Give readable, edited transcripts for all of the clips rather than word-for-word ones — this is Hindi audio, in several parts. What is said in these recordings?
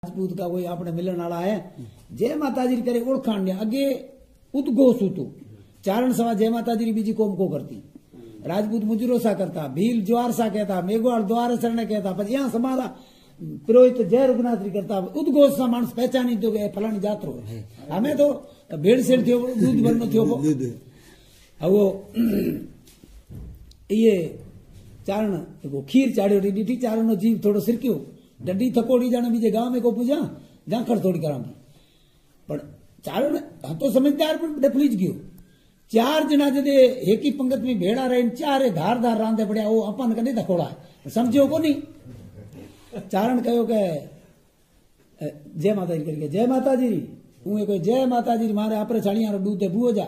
राजपूत का कोई आपने मिलन वाला है जय माताजी करे ओळखाण ने अगे उद्घोष होतो चारण सवा जय माताजी बीजी कोम को करती राजपूत मुजरो सा करता भील ज्वार सा कहता मेघवाल द्वार शरण कहता पर यहाँ समारा पुरोहित जय रघुनाथरी करता उद्घोष सा मानस पहचानी तो गए फलानी जात्रो हमें तो भेड़ सेड़ थी दूध बननो थी वो ये चारण खीर चाड़ो री दी चारण नो जीव थोड़ो सिरक्यो डंडी थकोड़ी जाने बीजे गांव में को पूजा जाखड़ थोड़ी करा पर चारण हम तो समझदार पर डफलीज गयो चार जना जदे एक ही पंगत में भेड़ा रहे चारे धार धार रांधे पड़े वो अपन कने धकोड़ा समझो को नहीं चारण कहो के जय माता जी करके जय माता जी हूँ कोई जय माता जी मारे आपरे छाणिया रो दूध बुओ जा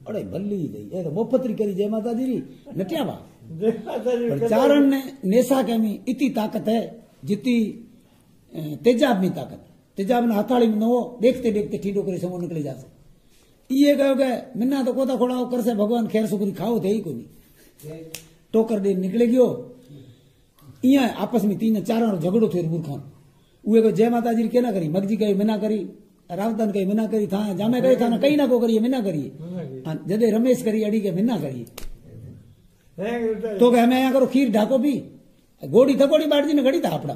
अरे भल्ली गई ये तो मोफतरी करी जय माता जी नटिया बा चारण ने नेसा केमी इतनी ताकत है जितनी तेजाब में ताकत तेजाब ने हथाड़ी में नो देखते देखते ठीडो करे समो निकली जासे ये कहो के मिन्ना तो कोता खोड़ाओ कर से भगवान खैर सुखरी खाओ थे ही कोनी टोकर दे निकले गयो इया आपस में तीन चार झगड़ो थे मूर्खान उहे को जय माता जी के ना करी मगजी कही मिना करी रावतन कही मिना करी था जामे कही था ना कहीं ना को करिए मिना करिए जदे रमेश करी अड़ी के मिना करिए तो के हमें यहाँ करो खीर ढाको भी गोड़ी थकोड़ी बाट जी ने घड़ी था अपना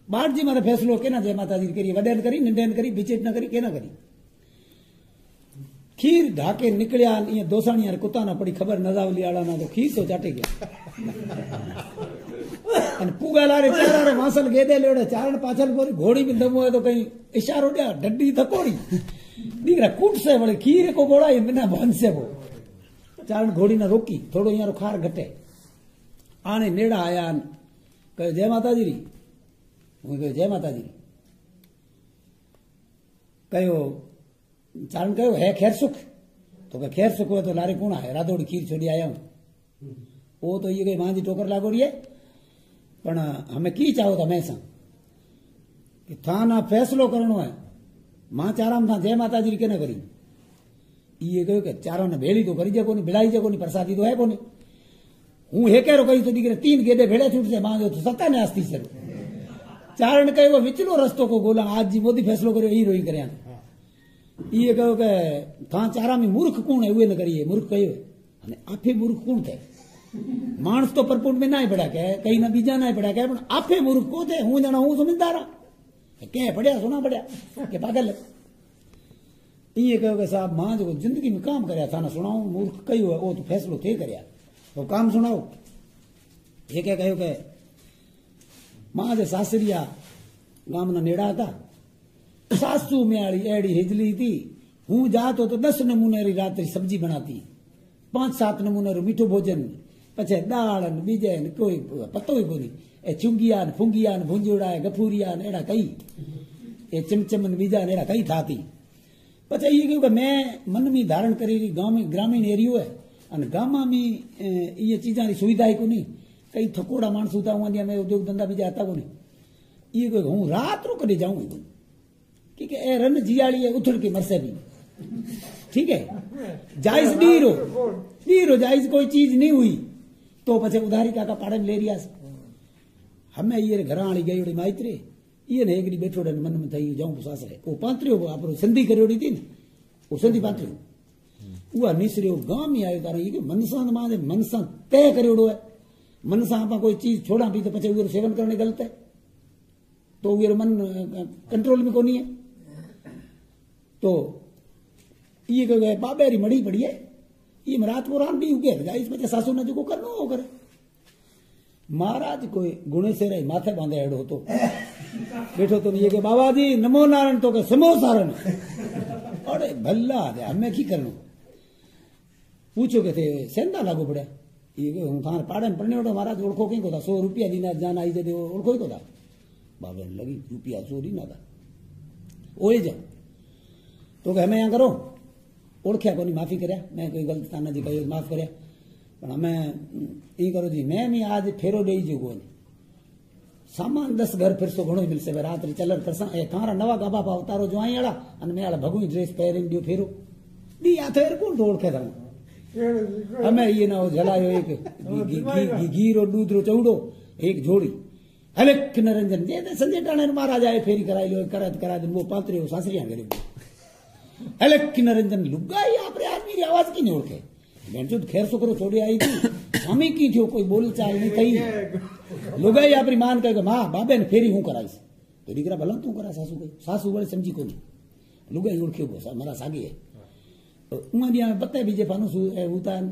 बाट जी मारे फैसलो के ना जय माता जी करिए वडेन करी निंदेन करी बिचेट न करी के ना करी खीर ढाके निकलिया ये दोसाणिया कुत्ता ना पड़ी खबर नजावली आड़ा ना तो खीर तो चाटे गया पुगाला रे चारा रे वासल गेदे लेड़े चारण पाछल बोरी घोड़ी भी दमो है तो कहीं इशारो दिया डड्डी थकोड़ी दीकरा कूट से बड़े खीर को बोड़ा ये बिना बन से वो चारण घोड़ी ना रोकी थोड़ो यहाँ खार घटे आने नेड़ा आया कहो जय माता जी री हूँ कहो जय माता जी कहो चारण कहो है खैर सुख तो कह खैर सुख हो तो लारे कौन है राधोड़ी खीर छोड़ी आया हूं वो तो ये कही मांझी टोकर लागोड़ी है पण हमें की चाहो था मैं सा कि था ना फैसलो करनो है मां चाराम था जय माता जी के ना करी ये कहो कि चारा ने भेड़ी तो करी जे कोनी भिड़ाई जे कोनी प्रसादी तो है कोनी हूँ हेकेरो कही तो दिखे तीन गेदे भेड़े छूट से मां जो तो सत्ता ने आस्ती से चारण कहो विचलो रस्तो को बोला आज जी मोदी फैसलो करो यही रोई करे ये कहो के था चारा में मूर्ख कौन है वे न करिए मूर्ख कहो आपे मूर्ख कौन थे मानस तो परपुट में ना ही पड़ा के कहीं ना बीजा ना ही पड़ा के आपे मूर्ख को थे हूँ जाना हूँ समझदार क्या पढ़िया सुना पढ़िया के पागल ये कहो के साहब मां जो जिंदगी में काम कराया था ना सुनाओ मूर्ख कहो है वो तो फैसलो थे कराया तो काम सुनाओ ये क्या कहो के मां जो सासरिया गाम ना नेड़ा था सासू में एड़ी हिजली थी हूँ जातो तो 10 नमूने री रात्रि सब्जी बनाती 5-7 नमूने रो मीठो भोजन पछे दाल बीजे कोई पतो ही कोनी ए चुंगिया फुंगिया भुंजोड़ा गफूरिया एड़ा कई ए चमचम बीजा एड़ा कई थाती पछे ये क्यों मैं मन में धारण करी गांव में ग्रामीण एरियो है अने गामा में ये चीजा री सुविधा ही कोनी कई थकोड़ा मानस होता हुआ में उद्योग धंधा बीजा आता कोनी ये कोई हूँ रात रो कदे जाऊं क्योंकि ए रन जियाड़ी है उथड़ के मरसे भी ठीक है जायज नीरो जायज कोई चीज नहीं हुई तो पछे उधारी काका पाड़े में ले रिया हमें ये घर आली गई उड़ी माइत्रे ये ने एक बैठो मन में थई जाऊं सासरे वो पांतरियो आपरो संधि करोड़ी थी वो संधि पांतरियो वो निसरियो गांव में आयो तारा ये मनसा माने मनसा तय करोड़ो है मनसा आपा कोई चीज छोड़ा भी तो पछे वो सेवन करने गलत है तो वो मन कंट्रोल में कोनी है तो ये कहे बाबेरी मड़ी पड़ी है ये रात को राम भी उगे इस वजह सासू ने जो करना हो करे महाराज कोई गुणे से रही माथे बांधे हेड़ो तो बैठो तो ये के बाबा जी नमो नारायण तो के समो सारण अरे भल्ला हमें की करनो पूछो के थे सेंधा लागू पड़े ये हूँ थाने पाड़े में पड़ने महाराज ओळखो कहीं को था 100 रुपया दीना जान आई दे ओळखो ही को था बाबा ने लगी रुपया 100 दीना था ओए जा तो हमें यहाँ करो ओळख्या कोनी माफी कर्या मैं कोई गलत ताना जी कही माफ कर्या पण हमें ई करो जी मैं भी आज फेरो दे जो कोनी सामान 10 घर फिर सो घणो मिलसे रात्रि चलर करसा ए थारा नवा गाबा पा उतारो जो आई आड़ा अने मैं आड़ा भगवी ड्रेस पहरीन दियो फेरो दी आ थेर कोण ओळखे था हमें ये ना झलायो एक घी रो दूध रो चौड़ो एक जोड़ी हले निरंजन जे संजय टाणे महाराज आए फेरी कराई लो करा दिन वो पात्रे हो सासरिया करे हले निरंजन लुगाई आप आदमी की आवाज की नहीं ओळखे बेंचो खैर सुकरो छोड़ी आई थी हमें की थी कोई बोल चाल नहीं कही लुगाई आपरी मान कहे मां बाबे ने फेरी हूं कराई तो दीकरा भला तू करा सासू बड़े समझी को नहीं लुगाई ओळख्यो बो मारा सागी है उमा दिया में पत्ते बीजे फानुस उतान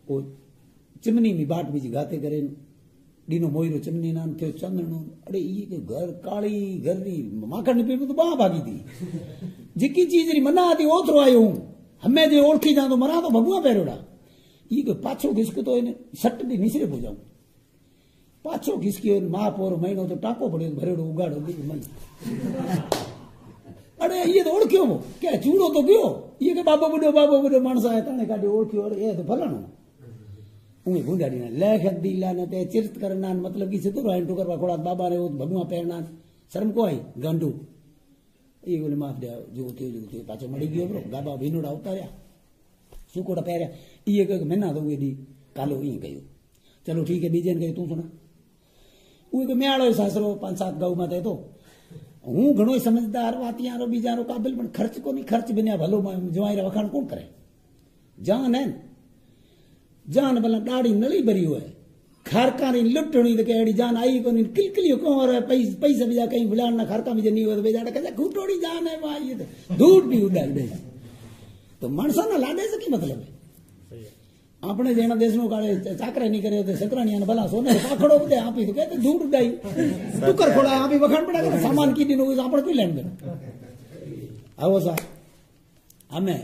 ओ चिमनी में बाट बीजी गाते करे डीनो मोईरो चिमनी नान थे चंदनो अरे ये के घर काली घरनी माखण ने पीप तो बा भागी थी जिकी चीज री मना थी ओथरो आयो हूं हमें जे ओळखी जा तो मरा तो भगवा पेरोड़ा ये के पाछो घिसको तो इने सट दी निसरे हो जाऊं पाछो घिसके महापोर महीनो तो टाको पड़े भरेड़ो उगाड़ो दी मन अरे ये तो ओळख्यो क्या चूड़ो तो गयो ये के बाबो बुडो माणस आया ताने काढी ओळख्यो अरे ये तो फलाणो उन्हें गुंडाड़ी ने लेख दिला ने ते चिरत करना मतलब की सितो राइन टोकर वाकोड़ा बाबा रे भगवा पेरना शर्म को आई गांडू ये बोले माफ दे जो पाछो मड़ी गयो ब्रो बाबा भीनोड़ा उतार्या सुकोड़ा पेरया ये के महीना तो दी कालो ई गयो चलो ठीक है बीजे ने कही तू सुना उहे के मेळो सासरो 5-7 गांव में थे तो हूं घणो समझदार वातियारो बीजारो काबिल पण खर्च को नहीं खर्च बिना भलो जवाई रे वखाण कौन करे जान है जान भला डाड़ी नली भरी हुए खारकानी लुटणी तो केड़ी जान आई को किलकिलियो को और पैसा बीजा कहीं बुलाण ना खारका में नहीं हो तो बेजाड़ा कहता घुटोड़ी जान है भाई ये धूट भी उड़ाई दे तो माणसा ना लाडे से की मतलब है अपने जेना देश नो काळे चाकरे नहीं करे तो सकराणिया भला सोने पाखड़ो दे आपी तो कहते धूट उड़ाई टुकर खोड़ा आपी वखाण पड़ा के सामान की दिन हो आपण की लेन दे आवो सा हमें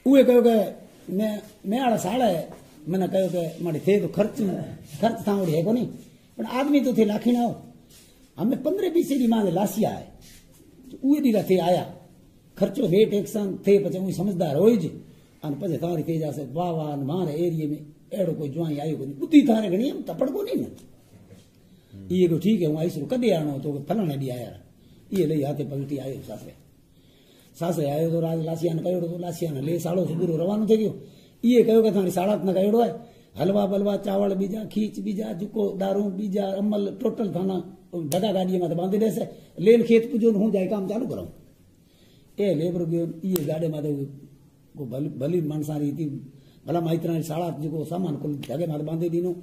उए कहो के मैं आड़ा साड़ा है मैंने कहो कि मारी थे तो खर्च था है को नहीं पर आदमी तो थे लाखी ना हो हमें 15-20 डी मांगे लासिया है तो उए दी थे आया खर्चो वेट एक्शन थे पचे उई समझदार होई जी अन पचे तारी थे जासे वाह मारे एरिया में एड़ो कोई जुआई आयो को नहीं बुद्धि थारे घणी हम तपड़ को नहीं ये को ठीक है हूं आईसु कदे आनो तो फलाने दी आया ये ले हाथे पलटी आयो सासरे आयो तो राज लासिया ने कहो तो लासिया ने ले साड़ो सुबुरो रवानो थे गयो ये कहो के थारी साड़ात न कहो है हलवा बलवा चावल बीजा खीच बीजा जुको दारू बीजा अमल टोटल थाना भगा गाड़ी में बांधे दे से लेन खेत पुजो हूं जाए काम चालू करो ए लेबर गयो ये गाड़े में को भली मानसा रीति भला माइत्रा साड़ात जो सामान को जगह में बांधे दीनो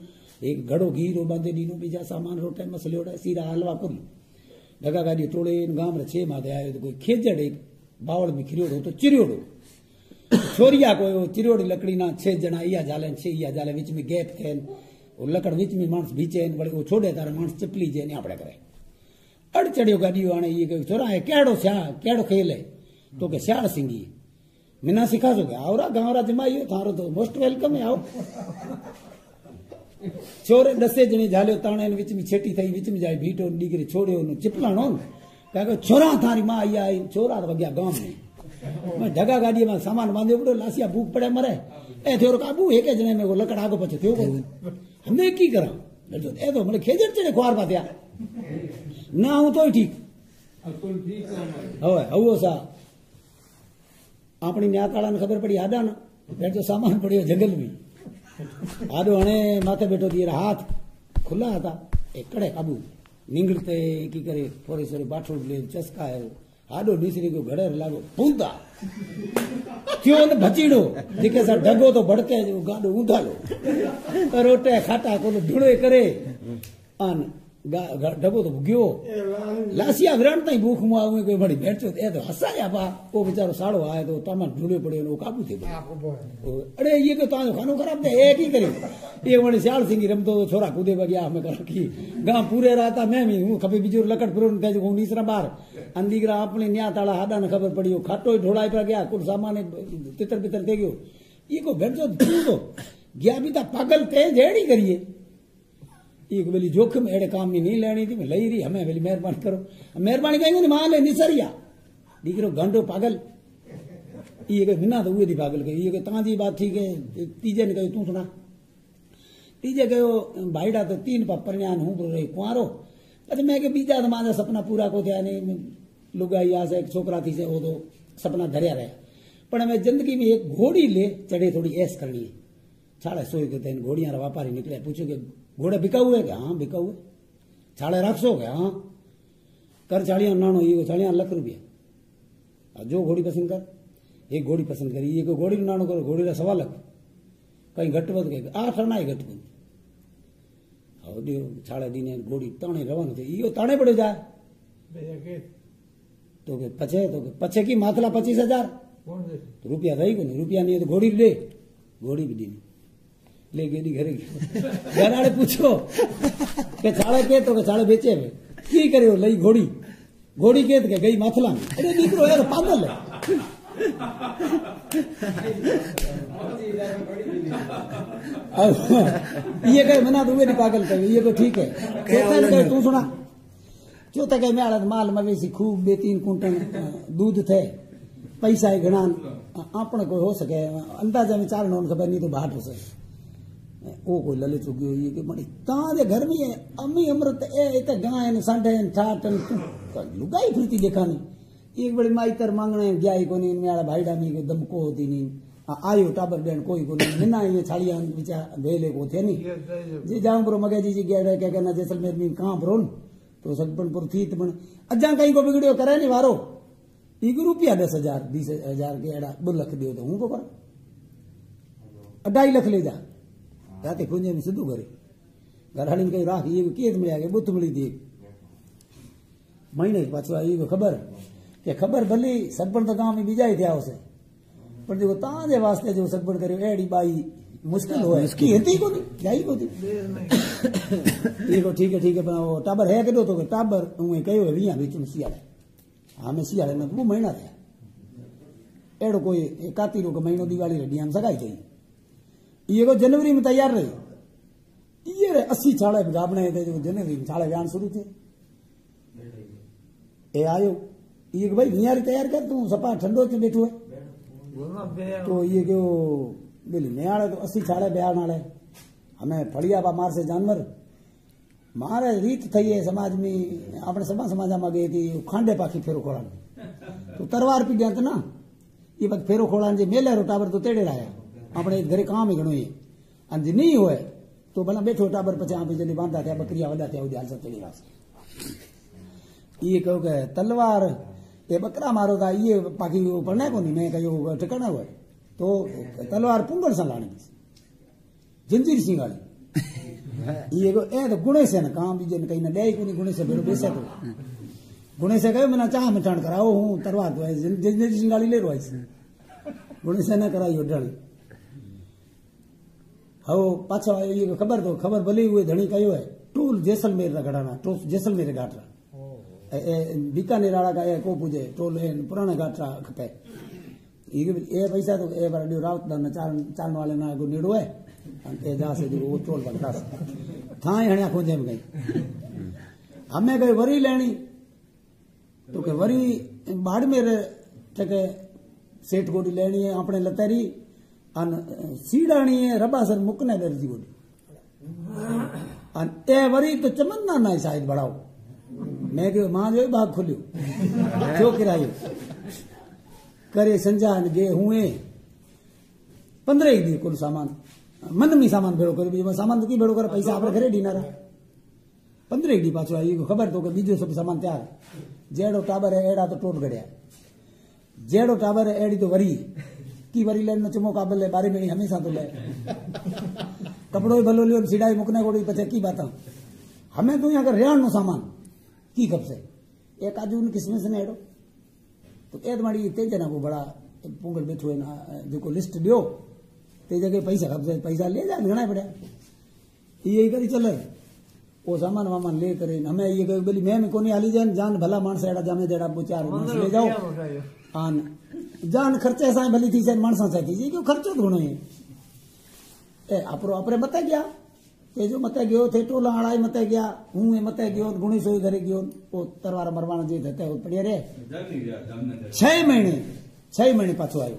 एक घड़ो घी रो बांधे दीनो बीजा सामान रोटे मसलियोड़ा सीरा हलवा कर भगा गाड़ी टोले गांव रे 6 माथे आयो तो कोई खेजड़ एक बावड़ में खिरियोड़ो तो चिरियोड़ो छोरिया को चिरियोड़ी लकड़ी ना 6 जना इया जाले 6 इया जाले बीच में गैप थे और लकड़ बीच में मानस बीचे बड़े वो छोड़े तारे मानस चपली जे ने आपड़े करे अड़ चढ़ियो गाड़ियो आने ये कहो छोरा है केड़ो खेल है तो के श्याल सिंगी मिना सिखा सो आवरा गांवरा जमाइयो थारो तो मोस्ट वेलकम है आओ छोरे 10 जने झालियो ताणे बीच में छेटी थई बीच में जाए भीटो डीगरी छोड़ियो न चिपलाणो कहे छोरा थारी मां आई आई छोरा तो गया गांव में मैं ढगा गाड़ी में सामान बांधे पड़ो लासिया भूख पड़े मरे ए थोरो काबू एक जने में वो लकड़ आगो पछे थियो हमने की करा ए तो મને ખેજર ચડે ખવાર પાત્યા ના હું તોય ઠીક હવે હવો સા આપણી ન્યાતાળાને ખબર પડી આડા ના બેઠો સામાન પડ્યો જંગલ में આડો હણે માથે બેઠો દીરા હાથ ખુલ્લા હતા એ કડે કાબુ निंगड़ते की करे थोड़ी सारी बाठो ले चस्का है आडो दूसरी को घड़े लागो पूंदा क्यों न भचीड़ो जेके सा ढगो तो भड़के गाडो उधालो रोटे खाटा को ढूंढे करे अन ढगो तो गयो लासिया विराण ताई भूख मुआ हुए कोई बड़ी बैठो ए तो हसाया बा वो बेचारो साड़ो आए तो तमन ढूंढे पड़े वो काबू थे अरे ये को तानो खानो खराब थे एक ही करे ये वणी श्याल सिंह रमतो तो छोरा कूदे बगया हमें कर की गांव पूरे राता मैं भी हूं खबे बीजो लकड़ पुरो थे जो नीसरा बार अंदीगरा अपने न्या ताला हाडा ने खबर पड़ी खाटो ढोड़ाई पर गया कुछ सामान तितर पितर दे गयो ये को बैठो तो गया भी था पागल थे जेड़ी करिए एक बेली जोखिम एड़े काम में नहीं लेनी थी मैं लई रही हमें बेली मेहरबानी करो मेहरबानी कहेंगे मान ले निसरिया दीकरो गांडो पागल ये के बिना तो हुए थी पागल के ये के ताजी बात ठीक है तीजे ने कही तू सुना तीजे कहो भाईडा तो 3 पपरन्यान हूं रे कुआरो પછી मैं के बीजा तो माजा सपना पूरा को थया नहीं लुगाई आ से एक छोकरा थी से वो तो सपना धरया रहे पर मैं जिंदगी में एक घोड़ी ले चढ़े थोड़ी ऐस करनी है 6:30 के घोड़ियां व्यापारी निकले पूछो कि घोड़े बिका हुए क्या हाँ बिका हुए छाड़े रखो क्या हाँ कर 40 नानो ये 40 लाख रुपया जो घोड़ी पसंद कर एक घोड़ी पसंद करी ये घोड़ी नानो करो घोड़ी का 1.25 लाख कहीं घट बद कहीं 8 आना घट बद छाड़े दीने घोड़ी ताणे रवानो थे यो ताणे पड़े जाए तो पछे की माथला 25,000 तो रुपया रही को नहीं रुपया नहीं है तो घोड़ी ले घोड़ी भी दी ले गई घरे घर वाले पूछो के छाड़े के तो छाड़े बेचे में की करे लई घोड़ी घोड़ी के गई माथला में अरे दीकरो यार पागल है ये कहे मना तो मेरी पागल कर ये तो ठीक है तू सुना चौथा कहे मैं माल मवेशी खूब 2-3 कुंटल दूध थे पैसा है घना आपने कोई हो सके अंदाजा में 4 नोन खबर नहीं तो बाट हो सके वो कोई लले चुकी हुई है कि बड़ी ताजे घर में है अम्मी अमृत ए तो गाय ने सांडे ठाट लुगाई फिरती देखा नहीं एक बड़ी माई तर मांगने गया को नहीं मेरा भाई डामी को दम को होती नहीं आयो टाबर डेन कोई को नहीं मिना ये छाड़िया बिचा भेले को थे नहीं जी जाऊं ब्रो मगे जी गया क्या कहना जैसलमेर में कहां ब्रो तो सगपनपुर थी तो अजा कहीं को बिगड़ियो करे नहीं वारो एक रुपया 10,000 20,000 के एड़ा 2 लाख दियो तो हूं को कर 2.5 लाख ले जा जाते खुंजे में सिद्धू करे घरहाड़ी कहीं राख ये केस मिल गया बुत मिली थी महीने पाछो आई खबर के खबर भली सगपण तो गांव में बीजा ही थे उसे पर जो ताजे वास्ते जो सगपण करियो एड़ी बाई मुश्किल हो इसकी हेती को नहीं जाई को थी देखो ठीक है पर वो टाबर है के दो तो टाबर उए कयो है विया बीच में सियाड़े हमें सियाड़े में 2 महीना थे एड़ो कोई काती रो को महीनो दिवाली रे डियाम सगाई थई ये को जनवरी में तैयार रही ये रे 80 छाड़े गाबणे थे जो जनवरी में छाड़े व्यान शुरू थे ए आयो ये भाई नियारी तैयार कर तू सपा ठंडो से बैठो है तो ये क्यों बोली नयाड़े तो 80 छाड़े ब्याह नाले हमें फड़िया बा मार से जानवर मारे रीत थी है समाज में अपने समाज में गई थी खांडे पाखी फेरो खोड़ा तो तरवार पी गया ना ये बस फेरो खोड़ा जे मेले रो टाबर तो तेड़े रहा अपने घरे काम ही घणो है अंज नहीं होए तो भला बैठो टाबर पचे आप जल्दी बांधा थे बकरिया वदा थे उद्याल सब चली वास ये कहो के तलवार ये बकरा मारो था ये पाखी पड़ना को नहीं मैं कहो ठिकाना हुआ तो तलवार पुंगल से लाने जंजीर सिंह वाली ये को ए तो गुणे से ना काम बीजे कहीं ना ले को नहीं गुणे से बेरो बेसे तो गुणे से कहे मैं चाह में टाण कराओ हूं तलवार तो जंजीर सिंह वाली ले रो ऐसे गुणे से ना कराई डल हो पाछो ये खबर तो खबर भली हुए धणी कयो है टूल जैसलमेर रा गड़ाना टूल जैसलमेर घाटरा बीकानेर वाला का को पूजे टोल पुराना घाटरा खपे ये पैसा तो ए बार रावत ना चालन वाले ना को नेड़ो है ए जा से वो टोल पकड़ा थाए हणिया खोजे में गई हमें गई वरी लेनी तो के वरी बाड़मेर के सेठ गोडी लेनी है अपने लतेरी अन सीडाणी है रबासर मुकने दर्जी गोडी अन ए वरी तो चमन्ना ना शायद बढ़ाओ मैं कहो मां जो बाग खुलियो जो किरायो करे संजान गे हुए 15 दी कुल सामान मन में सामान भेड़ो करे सामान तो की भेड़ो करे पैसा आपने घरे डीना रहा 15 दी पाछो आई खबर तो के बीजो सब सामान तैयार जेड़ो टाबर है एड़ा तो टोट गड़िया जेड़ो टाबर है एड़ी तो वरी की वरी लेन में चमो काबल है बारी में हमेशा तो ले कपड़ो भलो लियो सिडाई मुकने कोड़ी पचे की बात हमें तो यहाँ का रेण नो सामान की कब से एक आजू किसमें से नेड़ो तो एक माड़ी तेज ना वो बड़ा पोंगल बैठो है ना जो को लिस्ट दियो ते जगह पैसा कब से पैसा ले जाए घना पड़ा ये करी चले वो सामान वामान ले करे हमें ये बोली मैं कोनी हाली जान भला मानस एड़ा जामे देड़ा वो 4 मानस ले जाओ आन जान खर्चे सा भली थी से मानसा से थी क्यों खर्चो घणो है ए आपरो अपरे मते गया के जो मते गयो थे टोला आड़ाई मते गया हूं मते गयो गुणी सोई घरे गयो वो तरवार मरवाना जे थे पड़े रे 6 महीने पाछो आयो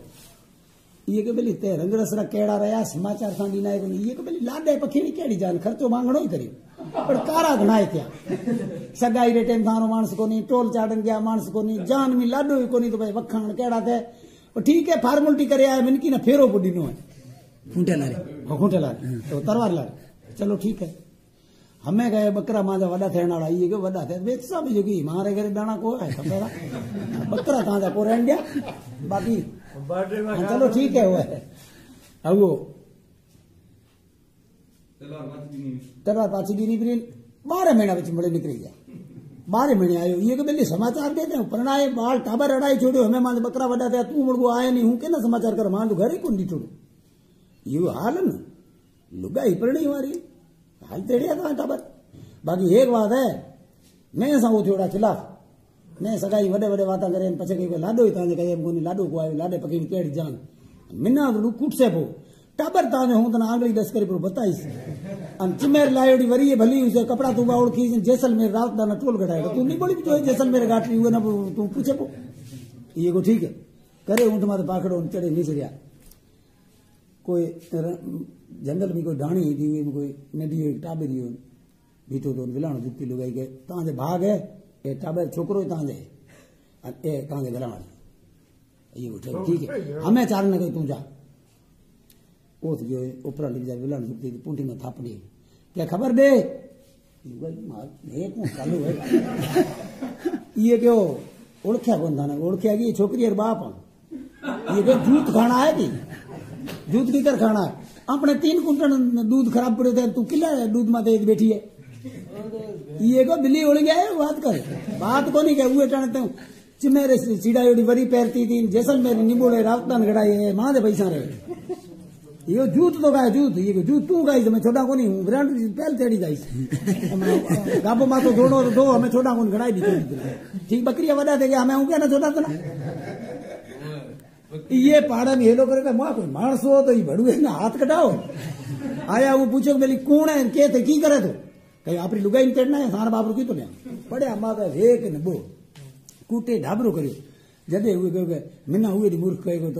ये के बेली ते रंगरसरा केड़ा रहा समाचार सांडी ना ये के बेली लाडे पखीड़ी केड़ी जान खर्चो मांगणो ही करियो पर कारा घणाए त्या सगाई रे टाइम थानो मानस कोनी टोल चाड़न गया मानस कोनी जान में लाडो ही कोनी तो भाई वखाण केड़ा थे ठीक है फार्मेलिटी करे आए मिनकी ना फेरो पुडीनो है खूंटे लारे तो तरवार लारे चलो ठीक है हमें कहे बकरा मांजा वॾा थियण वाला इहे वॾा थिया वेचा बि जेकी मारे करे दाणा को है खबर बकरा तव्हांजा को रहण ॾिया बाक़ी चलो ठीक है वो है अब वो तलवार पाछी ॾिनी फिरी 12 महीना विच मिड़े निकिरी गया 12 महीने आयो ये के समाचार देते हैं परणाए बाल टाबर अड़ाई छोड़ो हमें मां बकरा वॾा थिया तू मुड़गो आए नहीं हूं के ना समाचार कर मां घर ही कोन ॾिठो इहो हाल न लुगाई परणी वारी हाल तेड़िया था टाबर बाकी एक बात है मैं सा वो थोड़ा खिलाफ मैं सगाई वडे वडे बात करे पछे के लाडो ही ताने कहे कोनी लाडो को आयो लाडे पकी केड़ी जान मिना लू कूट से पो टाबर ताने हूं तना आंगली दस करे पर बताईस अन चिमेर लायोडी वरी भली उसे कपड़ा तू ओळखी जैसलमेर रात दा टोल गडाय तू नहीं बोली तो जैसलमेर गाटली हुए ना तू पूछे पो ये को ठीक है करे हूं तुम्हारे पाखड़ो चढ़े नहीं चढ़िया कोई जंगल में कोई ढाणी थी कोई नदी टाबरी बीठो तो विलाणो जुती लुगाई के ताजे भाग है ए टाबर छोकरो ताजे ए ताजे गलाण ये उठे ठीक है हमें चार ने कही तू जा ओथ गयो ऊपर लिख जा विलाणो जुती पुंटी में थापड़ी क्या खबर दे लुगाई मार हे को चालू है ये क्यों ओळख्या कोन थाने ओळख्या की छोकरी और बाप ये के जूत खाना है की दूध की कर खाना अपने 3 कुंटल दूध खराब पड़े थे तू किला दूध माते बैठी है ये को बिल्ली उड़ गया है बात को नहीं कह हुए टाणे तो चिमेरे सीड़ा योड़ी वरी पैरती थी जैसलमेर निबोड़े राजस्थान गड़ाई है मां दे पैसा रहे ये जूत तो गाय जूत ये जूत तू गाई मैं छोटा को नहीं हूं ब्रांड पहल तेड़ी गाई गाबो मा तो दोड़ो दो हमें छोटा को गड़ाई दी ठीक बकरियां वडा दे गया हमें हूं क्या ना छोटा था ये पाड़ा में हेलो करे मां कोई मानसो तो ये भड़ुए ना हाथ कटाओ आया वो पूछो मेरी कौन है के थे की करे तो कहीं आपरी लुगाई तेड़ना है सारा बाबरू की तो ले पड़े माता एक ने बो कूटे ढाबरो करियो जदे हुए मिना हुए मूर्ख कहे तो